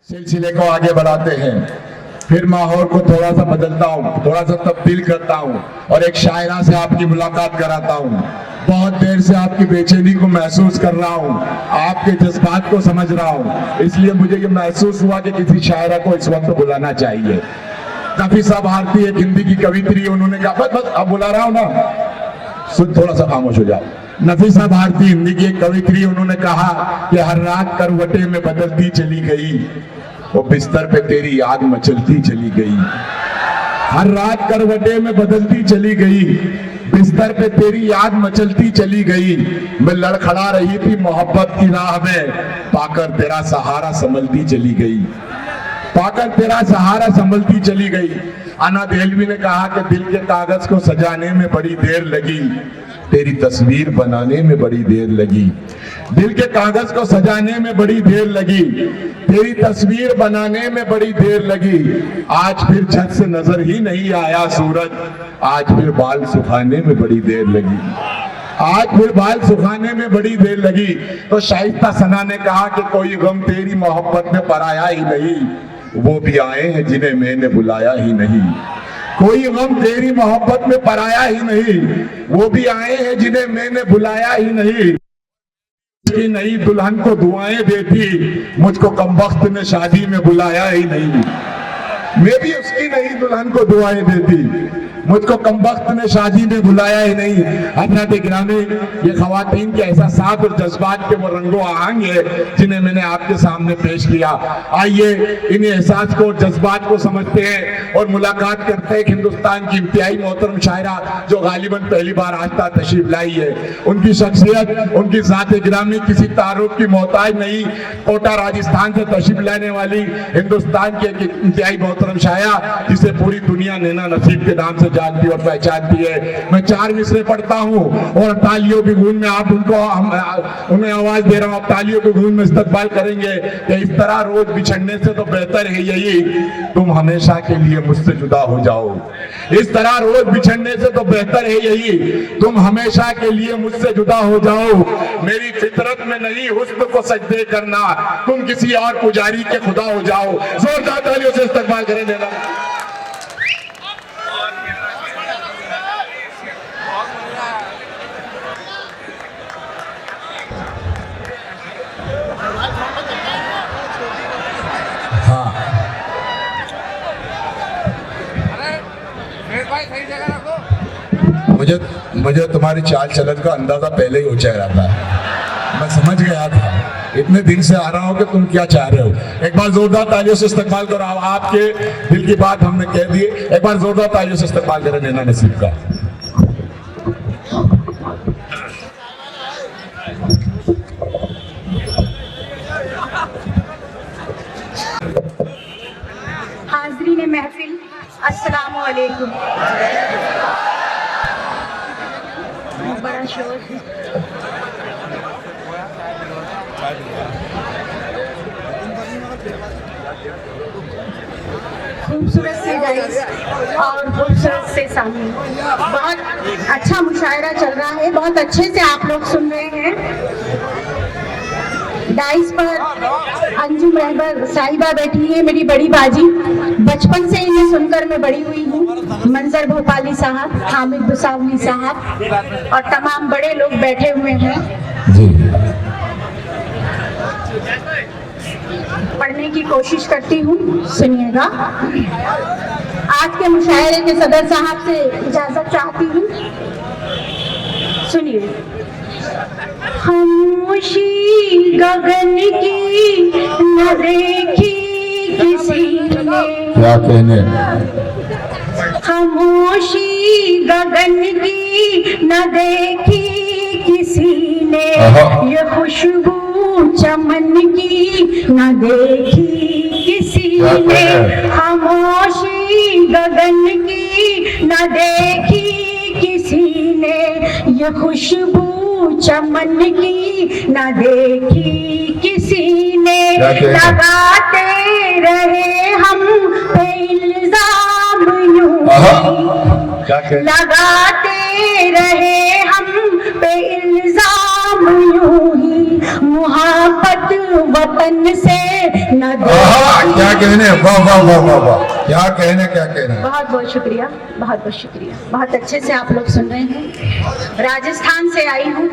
सिलसिले को आगे बढ़ाते हैं। फिर माहौल को थोड़ा सा बदलता हूँ, थोड़ा सा तब्दील करता हूँ और एक शायरा से आपकी मुलाकात कराता हूँ। बहुत देर से आपकी बेचैनी को महसूस कर रहा हूँ, आपके जज्बात को समझ रहा हूँ, इसलिए मुझे ये महसूस हुआ कि किसी शायरा को इस वक्त बुलाना चाहिए। नफीसा भारती एक हिंदी की कवित्री, उन्होंने कहा बस बस अब बुला रहा हूँ ना, सुन थोड़ा सा खामोश हो जाओ। नफीसा भारती हिंदी की एक कवित्री, उन्होंने कहा कि हर रात करवटे में बदलती चली गई, वो बिस्तर पे तेरी याद मचलती चली गई। हर रात करवटे में बदलती चली गई, बिस्तर पे तेरी याद मचलती चली गई। मैं लड़खड़ा रही थी मोहब्बत की राह में, पाकर तेरा सहारा संभलती चली गई, पाकर तेरा सहारा संभलती चली गई। अन्ना देहलवी ने कहा कि दिल के कागज को सजाने में बड़ी देर लगी, तेरी तस्वीर बनाने में बड़ी देर लगी। दिल के कागज को सजाने में बड़ी देर लगी, तेरी तस्वीर बनाने में बड़ी देर लगी। आज फिर छत से नजर ही नहीं आया सूरज, आज फिर बाल सुखाने में बड़ी देर लगी, आज फिर बाल सुखाने में बड़ी देर लगी। तो शाइस्ता सना ने कहा कि कोई गम तेरी मोहब्बत में पराया ही नहीं, वो भी आए हैं जिन्हें मैंने बुलाया ही नहीं। कोई गम तेरी मोहब्बत में पराया ही नहीं, वो भी आए हैं जिन्हें मैंने बुलाया ही नहीं। उसकी नई दुल्हन को दुआएं देती, मुझको कमबख्त ने शादी में बुलाया ही नहीं। मैं भी उसकी नई दुल्हन को दुआएं देती, मुझको कमबख्त ने शादी में बुलाया ही नहीं। हज़रात गिरामी, ये खवातीन के एहसासात और जज्बात के वो रंगो आहंग है जिन्हें मैंने आपके सामने पेश किया। आइए इन एहसास को और जज्बात को समझते हैं और मुलाकात करते हैं हिंदुस्तान की इंतहाई मोहतरम शायरा जो गालिबन पहली बार आज तक तशरीफ लाई है। उनकी शख्सियत, उनकी ज़ात गिरामी किसी तारुफ की मोहताज नहीं। कोटा राजस्थान से तशरीफ लाने वाली हिंदुस्तान की एक इंतहाई मोहतरम शायरा जिसे पूरी दुनिया नैना नसीब के नाम से जानती और पहचानती है। मैं 4 मिसरे पढ़ता हूँ और तालियों की गूंज में आप उन्हें आवाज दे रहा हूँ, आप तालियों की गूंज में इस्तकबाल करेंगे कि इस तरह रोज बिछड़ने से तो बेहतर है यही तुम हमेशा के लिए मुझसे जुदा हो जाओ। इस तरह रोज बिछड़ने से तो बेहतर है यही तुम हमेशा के लिए मुझसे जुदा हो जाओ। मेरी फितरत में नहीं हुस्न को सजदे करना, तुम किसी और पुजारी के खुदा हो जाओ। जोरदार तालियों से इस्तकबाल करें देना। मुझे तुम्हारी चाल चलन का अंदाजा पहले ही हो रहा था, मैं समझ गया था। इतने दिन से आ रहा हूं कि तुम क्या चाह रहे हो। एक बार जोरदार तालियों से इस्तकबाल करो, आपके दिल की बात हमने कह दी। एक बार जोरदार तालियों से इस्तकबाल करें नैना नसीब का। हाज़रीन महफिल, अस्सलामु अलैकुम। बड़ा शोर है। खूबसूरत से गाइस और खूबसूरत से सामने बहुत अच्छा मुशायरा चल रहा है, बहुत अच्छे से आप लोग सुन रहे हैं। डाइस पर अंजुम रहबर साहिबा बैठी है, मेरी बड़ी बाजी। बचपन से इन्हें सुनकर मैं बड़ी हुई हूँ। मंजर भोपाली साहब, हामिद बुसावली साहब और तमाम बड़े लोग बैठे हुए हैं। पढ़ने की कोशिश करती हूँ, सुनिएगा। आज के मुशायरे के सदर साहब से इजाजत चाहती हूँ, सुनिए। खामोशी गगन की न देखी किसी ने, क्या कहने। खामोशी गगन की न देखी किसी ने, ये खुशबू चमन की न देखी किसी ने। खामोशी गगन की न देखी किसी ने, ये खुशबू चमन की न देखी किसी ने। लगाते रहे हम पे इल्जाम यूं, लगाते रहे हम पे इल्जाम यूं ही। मुहब्बत वतन से न क्या कहने, वाह वाह वाह वाह वाह, क्या कहने, क्या कहने। बहुत बहुत शुक्रिया, बहुत बहुत शुक्रिया। बहुत अच्छे से आप लोग सुन रहे हैं। राजस्थान से आई हूँ,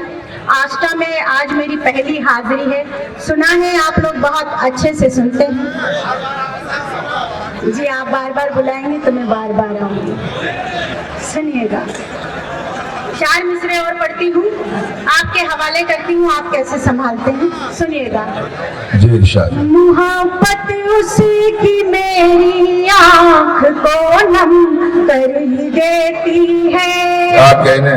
आष्टा में आज मेरी पहली हाजिरी है। सुना है आप लोग बहुत अच्छे से सुनते हैं जी। आप बार बार बुलाएंगे तो मैं बार बार आऊंगी। सुनिएगा, 4 मिसरे और पढ़ती हूँ, आपके हवाले करती हूँ, आप कैसे संभालते हैं सुनिएगा। जी इरशाद। मोहब्बत उसकी मेरी आँख को नम कर ही देती है। क्या कहने,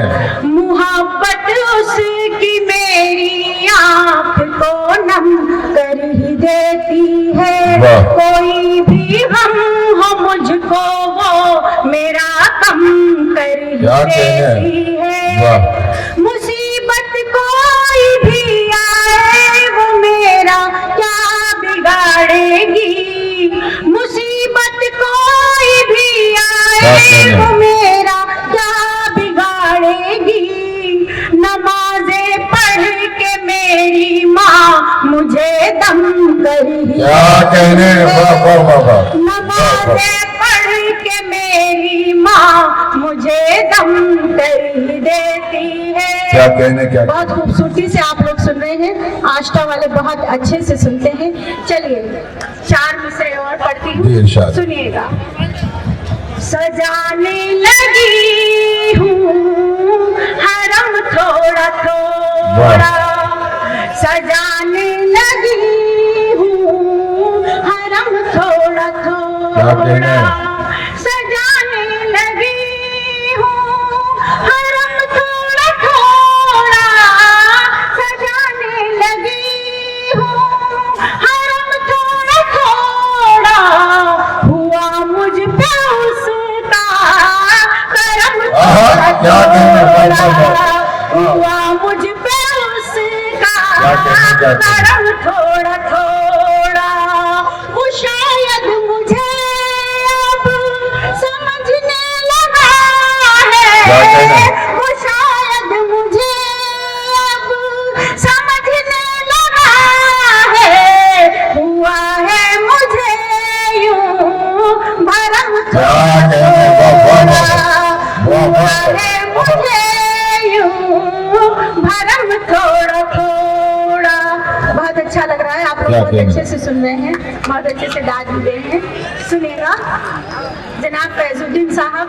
मोहब्बत उसकी मेरी आँख को नम कर ही देती है। वाह। कोई भी गम हो मुझको वो मेरा कम कर ही क्या कहने, देती है। वाह। मुसीबत कोई भी आए वो मेरा क्या बिगाड़ेगी। मुसीबत कोई भी आए वो मेरा क्या बिगाड़ेगी। नमाज़ें पढ़ के मेरी माँ मुझे दम कर ही क्या कहने, वाह वाह वाह वाह। नमाज़ें पढ़ के मेरी माँ मुझे दम कर ही देती है। क्या कहने, क्या बहुत खूबसूरती से आप लोग सुन रहे हैं, आष्टा वाले बहुत अच्छे से सुनते हैं। चलिए 4 मिसरे और पढ़ती जी, हूँ, इरशाद। सुनिएगा। सजाने लगी हूँ हरम थोड़ा थोड़ा, सजाने लगी हूँ हरम थोड़ा क्या कहने, थोड़ा, सजाने लगी हूँ हरम थोड़ा थोड़ा, सजाने लगी हूँ हरम थोड़ा थोड़ा। हुआ मुझ पे उसका करम थोड़ा क्या कहने, वाह, वाह, वाह। थोड़ा। हुआ मुझ पे उसका क्या कहने, क्या कहने। करम थोड़ा थोड़ा। वो शायद मुझे अब समझने लगा क्या कहने। है। वो शायद मुझे अब समझने लगा है। हुआ है मुझे यूं भरम क्या थोड़ा कहने, वाह वाह वाह। थोड़ा। वाह, हुआ वाह, है वाह। मुझे यूं भरम थोड़ा थोड़ा। बहुत अच्छा लग रहा है, आप लोग क्या बहुत कहने। अच्छे से सुन रहे हैं, बहुत अच्छे से दाद भी दे हैं। सुनिएगा, जनाब फैजुद्दीन साहब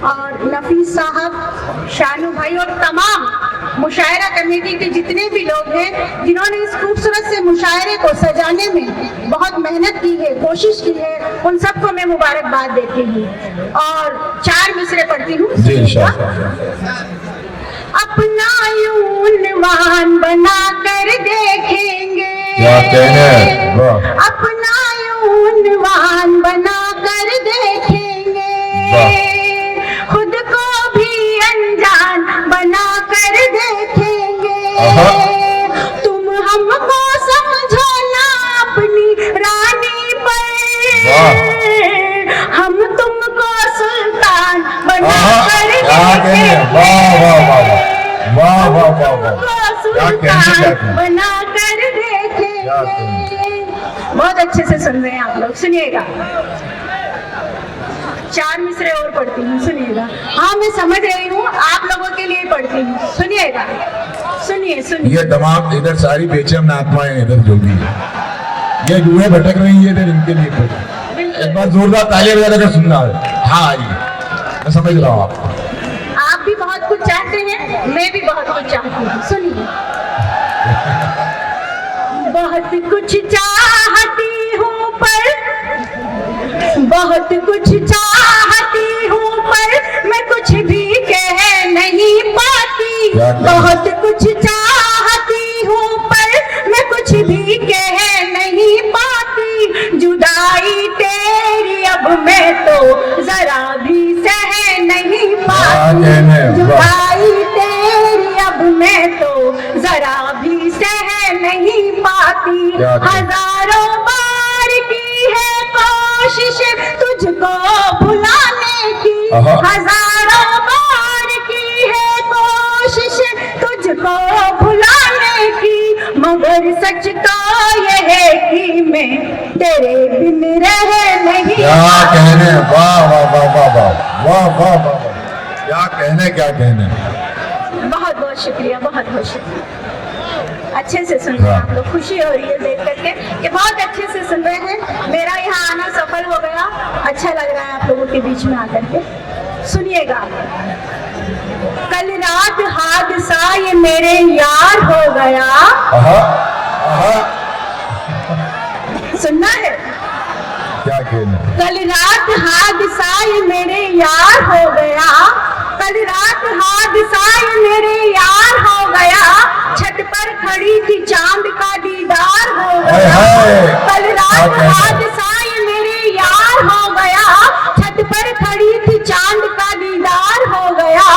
और नफीस साहब, शानू भाई और तमाम मुशायरा कमेटी के जितने भी लोग हैं जिन्होंने इस खूबसूरत से मुशायरे को सजाने में बहुत मेहनत की है, कोशिश की है, उन सबको मैं मुबारकबाद देती हूँ। और 4 मिसरे पढ़ती हूँ। जी इरशाद। अपना यूनवान बना कर देखेंगे। क्या कहने, वाह। अपना यूनवान बना कर देखेंगे। खुद को भी अनजान बना कर देखेंगे। तुम हमको समझो ना अपनी रानी पर, हम तुमको सुल्तान बना कर क्या कहने, वाह वाह वाह वाह, वाह वाह वाह वाह। क्या कहने, क्या सुल्तान कहने। बना कर क्या देखेंगे। बहुत अच्छे से सुन रहे हैं आप लोग, सुनिएगा। 4 मिसरे और पढ़ती हूँ, सुनिएगा। हाँ मैं समझ रही हूँ, आप लोगों के लिए पढ़ती हूँ, सुनिएगा। सुनिए सुनिए। ये दिमाग इधर सारी बेचैन आत्माएं हैं, इधर जो भी है, ये रूहें भटक रही है इधर, इनके लिए पढ़ो। एक बार जोरदार तालियां बजा कर सुनना है। हाँ आइए, मैं समझ रहा हूँ आपको। आप भी बहुत कुछ चाहते हैं, मैं भी बहुत कुछ चाहती हूँ, सुनिए। बहुत कुछ चाहती हूँ पर, बहुत कुछ चाहती हूँ पर मैं कुछ भी कह नहीं पाती। बहुत कुछ चाहती हूँ पर मैं कुछ भी कह नहीं पाती। जुदाई तेरी अब मैं तो जरा भी सह नहीं पाती। जुदाई तेरी अब मैं तो जरा भी सह नहीं पाती। हजारों बार की है कोशिश तुझको भुलाने की। हजारों बार की है कोशिश तुझको भुलाने की, मगर सच तो यह है जिंदगी में तेरे बिन रह नहीं। क्या कहने, वाह वाह वाह वाह वाह वाह वाह वाह, क्या कहने क्या कहने। बहुत बहुत शुक्रिया, बहुत बहुत शुक्रिया। अच्छे से सुन रहे हैं आप लोग, खुशी हो रही है देख करके कि बहुत अच्छे से सुन रहे हैं। मेरा यहाँ आना सफल हो गया, अच्छा लग रहा है आप लोगों के बीच में आकर के। सुनिएगा, कल रात हादसा ये मेरे यार हो गया। आहा, आहा, सुनना है, क्या कहने। कल रात हादसा ये मेरे यार हो गया, कल रात हादसा ये मेरे यार हो गया, छत पर खड़ी थी चांद का दीदार हो गया। कल रात हादसा ये मेरे यार हो गया, छत पर खड़ी थी चांद का दीदार हो गया,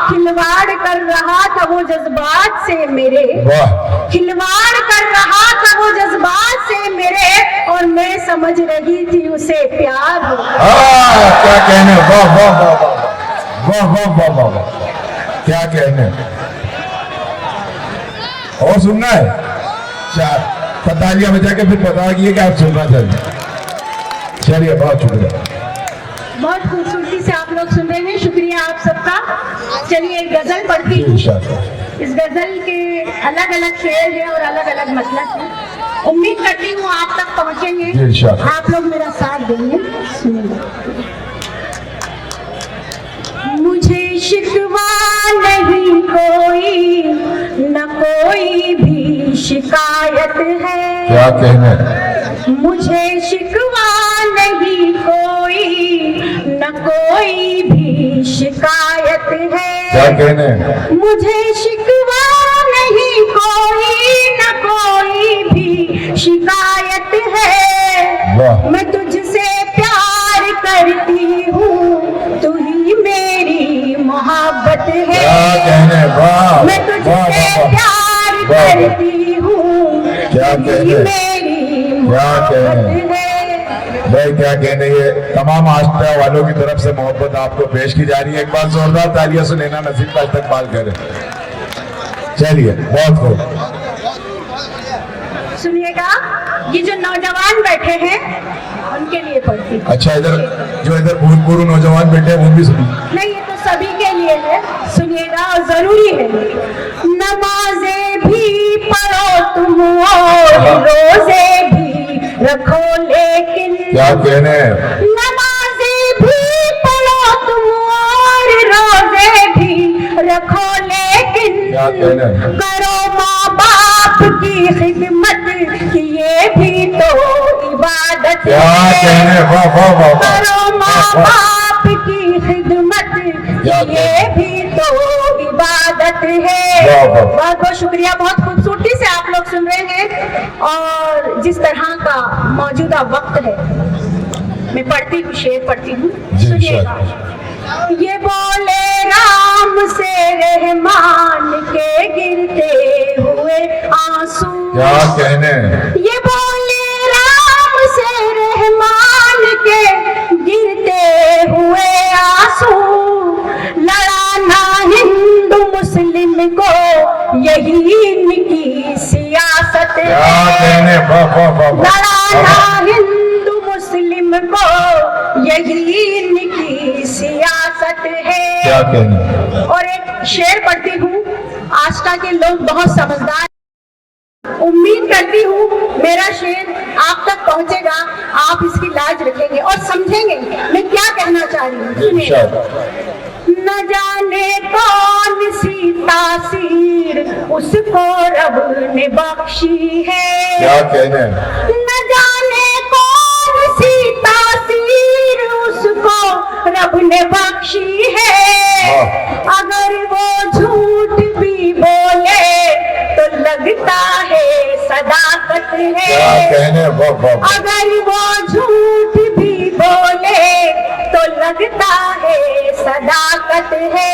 खिलवाड़ कर रहा था वो जज्बात से मेरे, खिलवाड़ कर रहा था वो जज्बात से मेरे, और मैं समझ रही थी उसे प्यार हो गया। क्या कहने, वाह वाह वाह वाह वाह वाह वाह वाह, क्या कहने। और सुनना है, चार तालियां बजा के फिर बता कि आप सुनना चाहिए। चलिए, बहुत शुक्रिया। बहुत खूबसूरती से आप लोग सुन रहे हैं, शुक्रिया आप सबका। चलिए एक गजल पढ़ती हूँ। इस गजल के अलग अलग शेर है और अलग अलग मतलब है। उम्मीद करती हूँ आप तक पहुँचेंगे, आप लोग मेरा साथ देंगे। सुनिए। मुझे शिकवा नहीं कोई, न कोई भी शिकायत है। क्या कहने। मुझे शिकवा नहीं कोई, न कोई भी शिकायत है। क्या कहने। मुझे शिकवा नहीं कोई, न कोई भी शिकायत है। मैं तुझसे प्यार करती हूँ, तू ही मेरी मोहब्बत है। क्या कहने, वाह। मैं तुझसे प्यार करती हूँ, तू ही मेरी मोहब्बत है। भाई क्या कहने, ये तमाम आस्था वालों की तरफ से मोहब्बत आपको पेश की जा रही है। एक बार जोरदार तालियां से लेना नसीब का इस्तकबाल करें। चलिए, बहुत खूब। सुनिएगा, ये जो नौजवान बैठे हैं उनके लिए पढ़ती हूँ। अच्छा, इधर जो इधर भूतपूर्व नौजवान बैठे हैं वो भी सुनिए। नहीं, ये तो सभी के लिए है, सुनिएगा और जरूरी है। नमाजें भी पढ़ो तुम और रोजे भी रखो, लेकिन क्या कहने। नमाजें भी पढ़ो तुम और रोजे भी रखो, लेकिन क्या कहने। करो माँ बाप की खिदमत, ये भी तो इबादत क्या है। कहने, वाह वाह वाह। करो माँ बाप की खिदमत, ये भी तो इबादत है। बहुत बहुत शुक्रिया, बहुत खूबसूरती से आप लोग सुन रहे हैं। और जिस तरह का मौजूदा वक्त है, मैं पढ़ती हूँ, शेर पढ़ती हूँ, सुनिएगा। ये बोले राम से रहमान के गिरते हुए आंसू। क्या कहने। ये बोले राम से रहमान के गिरते हुए आंसू, लड़ाना हिंदू मुस्लिम को यही इनकी सियासत है। क्या कहने, वाह वाह वाह। लड़ाना हिंदू मुस्लिम को यही इनकी सियासत है। क्या कहने। और एक शेर पढ़ती हूँ, आस्था के लोग बहुत समझदार, उम्मीद करती हूँ मेरा शेर आप तक पहुँचेगा, आप इसकी लाज रखेंगे और समझेंगे मैं क्या कहना चाह रही हूँ। सुनिए। न जाने कौन सी तासीर उसको रब ने बख्शी है। क्या कहने। न जाने कौन सी तासीर उसको रब ने बख्शी है। अगर वो झूठ भी बोले तो लगता है सदाकत है। क्या कहने, वाह वाह। अगर वो झूठ भी बोले तो लगता है सदाकत है।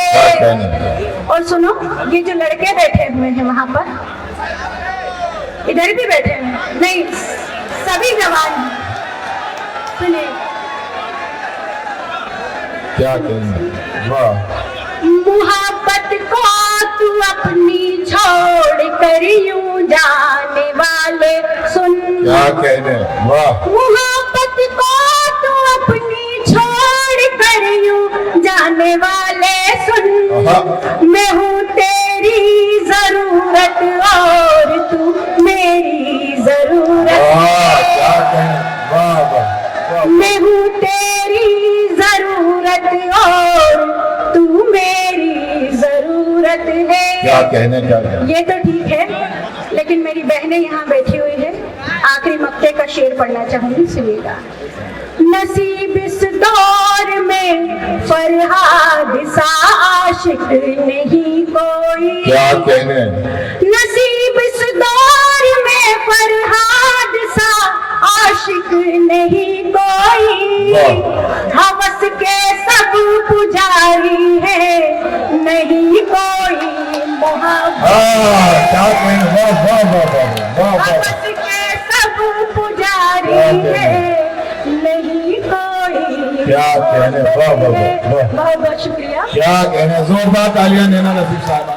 और सुनो, ये जो लड़के बैठे हुए हैं वहां पर, इधर भी बैठे हैं, नहीं सभी जवान हैं। सुनिए। क्या कहने, वाह। मोहब्बत को तू अपनी छोड़ कर यूं जाने वाले सुन। क्या कहने, वाह। मोहब्बत को तू अपनी छोड़ कर यूं जाने वाले सुन, आहा। मैं हूँ तेरी जरूरत और तू मेरी जरूरत वाह, है। क्या कहने, वाह वाह वाह। मैं हूँ तेरी जरूरत और तू मेरी जरूरत है। क्या कहने, क्या कहने। ये तो ठीक है, लेकिन मेरी बहनें यहाँ बैठी हुई है, आखिरी मक्ते का शेर पढ़ना चाहूंगी, सुनिएगा। नसीब इस दौर में फरहाद सा आशिक नहीं कोई, क्या कहने, नसीब इस दौर में फरहाद सा आशिक नहीं कोई, हवस के सब पुजारी है नहीं कोई मोहब्बत, क्या कहने, वाह वाह वाह वाह वाह वाह। हवस के सब पुजारी है नहीं कोई। क्या कहने, वाह वाह वाह वाह। बहुत बहुत शुक्रिया। क्या कहने, जोरदार तालियां देना नसीब साहब।